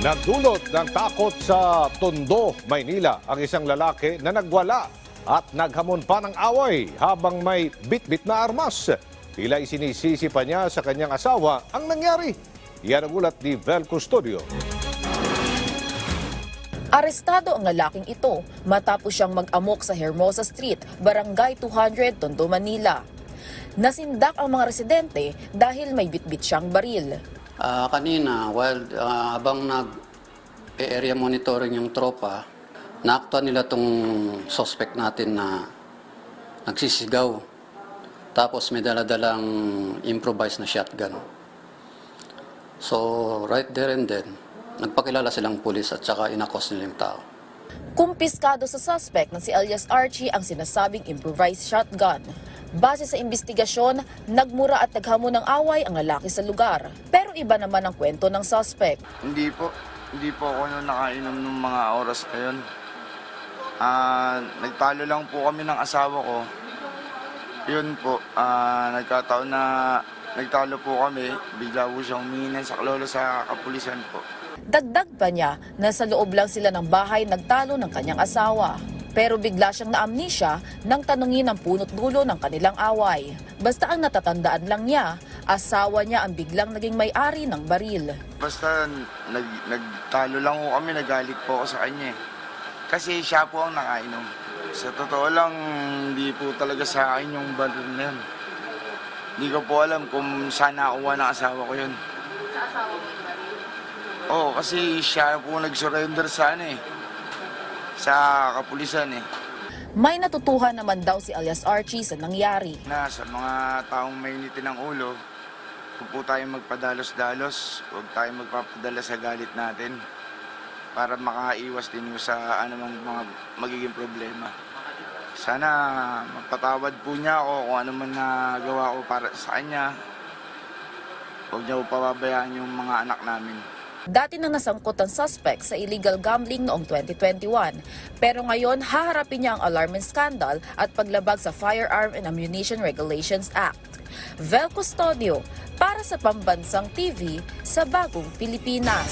Nagdulot ng takot sa Tondo, Maynila ang isang lalaki na nagwala at naghamon pa ng away habang may bitbit na armas. Tila isinisisi pa niya sa kanyang asawa ang nangyari. Yan ang ulat ni Vel Custodio. Arestado ang lalaking ito matapos siyang mag-amok sa Hermosa Street, Barangay 200, Tondo, Manila. Nasindak ang mga residente dahil may bitbit siyang baril. Kanina, habang nag-area monitoring yung tropa, naaktuhan nila itong suspect natin na nagsisigaw. Tapos may daladalang improvised na shotgun. So, right there and then, nagpakilala silang pulis at saka inakos nila yung tao. Kumpiskado sa suspect na si alias Archie ang sinasabing improvised shotgun. Base sa investigasyon, nagmura at naghamon ng away ang lalaki sa lugar. Pero iba naman ang kwento ng suspect. Hindi po ako nakainom ng mga oras na yun. Nagtalo lang po kami ng asawa ko. Yun po, nagkataon na nagtalo po kami, bigla po siyang humingi ng saklolo sa kapulisan po. Dagdag pa niya na sa loob lang sila ng bahay nagtalo ng kanyang asawa. Pero bigla siyang naamnesia nang tanungin ang punot dulo ng kanilang away. Basta ang natatandaan lang niya, asawa niya ang biglang naging may-ari ng baril. Basta nagtalo lang po kami, nagalit po ako sa kanya. Kasi siya po ang nakainom. Sa totoo lang, hindi po talaga sa akin yung baril na yun. Hindi ko po alam kung saan nakuha ng asawa ko yun. Sa asawa mo yung baril? Oo, kasi siya po nag-surrender sa kapulisan eh. May natutuhan naman daw si alias Archie sa nangyari. Na sa mga taong mainitin ng ulo, huwag po tayong magpadalos-dalos, huwag tayong magpapadala sa galit natin para makaiwas din sa anumang mga magiging problema. Sana mapatawad po niya ako kung ano man nagawa ko para sa kanya. Huwag niya po pababayaan yung mga anak namin. Dati nang nasangkot ang suspect sa illegal gambling noong 2021. Pero ngayon, haharapin niya ang alarming scandal at paglabag sa Firearm and Ammunition Regulations Act. Vel Custodio, para sa Pambansang TV sa Bagong Pilipinas.